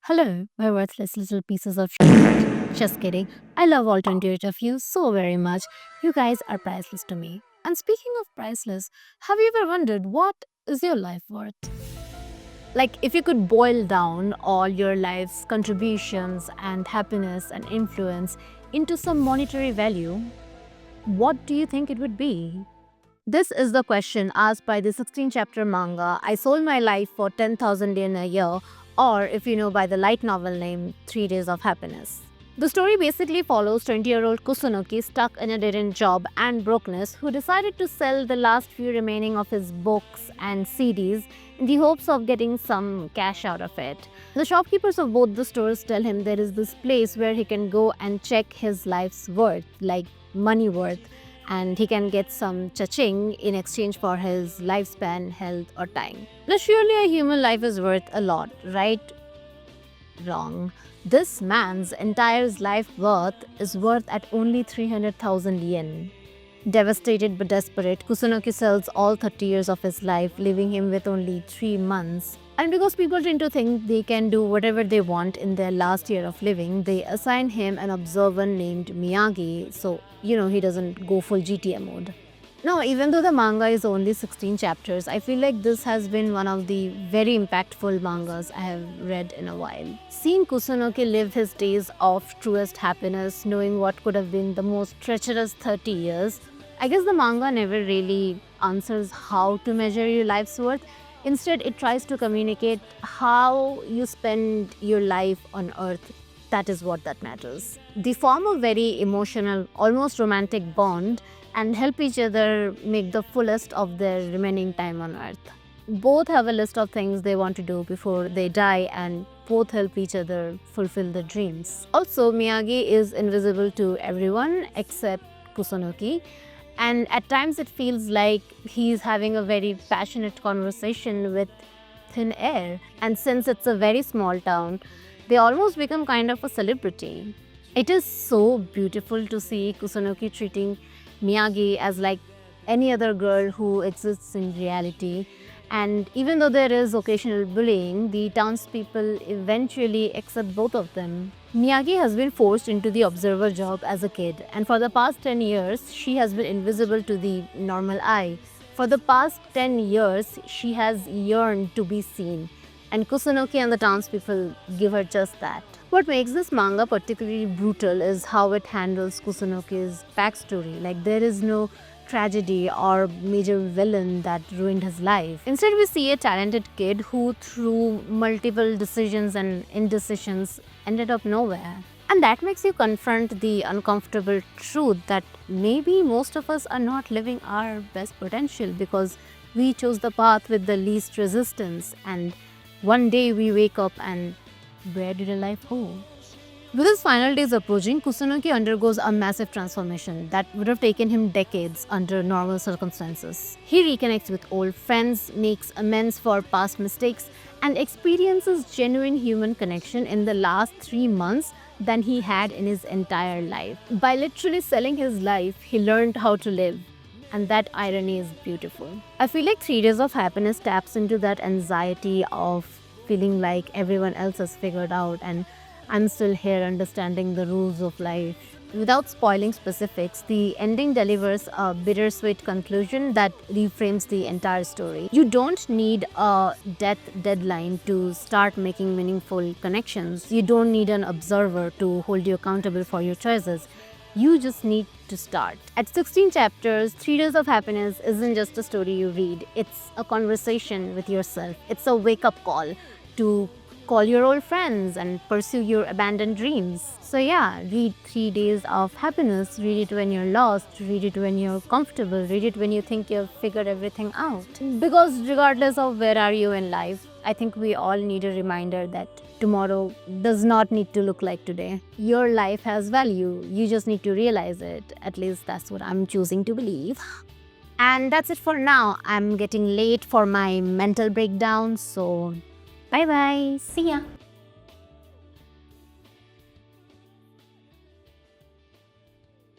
Hello, my worthless little pieces of shit. Just kidding. I love all 28 of you so very much. You guys are priceless to me. And speaking of priceless, have you ever wondered what is your life worth? Like, if you could boil down all your life's contributions and happiness and influence into some monetary value, what do you think it would be? This is the question asked by the 16 chapter manga I Sold My Life for 10,000 Yen a Year, or if you know by the light novel name 3 Days of Happiness. The story basically follows 20-year-old Kusunoki stuck in a dead-end job and brokenness who decided to sell the last few remaining of his books and CDs in the hopes of getting some cash out of it. The shopkeepers of both the stores tell him there is this place where he can go and check his life's worth, like money worth, and he can get some cha-ching in exchange for his lifespan, health, or time. Now, surely a human life is worth a lot, right? Wrong. This man's entire life worth is worth at only 300,000 yen. Devastated but desperate, Kusunoki sells all 30 years of his life, leaving him with only 3 months. And because people tend to think they can do whatever they want in their last year of living, they assign him an observer named Miyagi, so he doesn't go full GTA mode. Now, even though the manga is only 16 chapters, I feel like this has been one of the very impactful mangas I have read in a while. Seeing Kusunoki live his days of truest happiness, knowing what could have been the most treacherous 30 years, I guess the manga never really answers how to measure your life's worth. Instead, it tries to communicate how you spend your life on Earth. That is what that matters. They form a very emotional, almost romantic bond and help each other make the fullest of their remaining time on Earth. Both have a list of things they want to do before they die, and both help each other fulfill their dreams. Also, Miyagi is invisible to everyone except Kusunoki. And at times it feels like he's having a very passionate conversation with thin air. And since it's a very small town, they almost become kind of a celebrity. It is so beautiful to see Kusunoki treating Miyagi as like any other girl who exists in reality. And even though there is occasional bullying, the townspeople eventually accept both of them. Miyagi has been forced into the observer job as a kid, and for the past 10 years, she has been invisible to the normal eye. For the past 10 years, she has yearned to be seen, and Kusunoki and the townspeople give her just that. What makes this manga particularly brutal is how it handles Kusunoki's backstory. Like, there is no tragedy or major villain that ruined his life. Instead, we see a talented kid who, through multiple decisions and indecisions, ended up nowhere. And that makes you confront the uncomfortable truth that maybe most of us are not living our best potential because we chose the path with the least resistance, and one day we wake up and where did a life go? With his final days approaching, Kusunoki undergoes a massive transformation that would have taken him decades under normal circumstances. He reconnects with old friends, makes amends for past mistakes, and experiences genuine human connection in the last 3 months than he had in his entire life. By literally selling his life, he learned how to live. And that irony is beautiful. I feel like 3 Days of Happiness taps into that anxiety of feeling like everyone else has figured out and I'm still here understanding the rules of life. Without spoiling specifics, the ending delivers a bittersweet conclusion that reframes the entire story. You don't need a death deadline to start making meaningful connections. You don't need an observer to hold you accountable for your choices. You just need to start. At 16 chapters, 3 Days of Happiness isn't just a story you read. It's a conversation with yourself. It's a wake-up call to call your old friends and pursue your abandoned dreams. So yeah, read 3 Days of Happiness. Read it when you're lost. Read it when you're comfortable. Read it when you think you've figured everything out. Because regardless of where are you in life, I think we all need a reminder that tomorrow does not need to look like today. Your life has value. You just need to realize it. At least that's what I'm choosing to believe. And that's it for now. I'm getting late for my mental breakdown, so bye bye. See ya.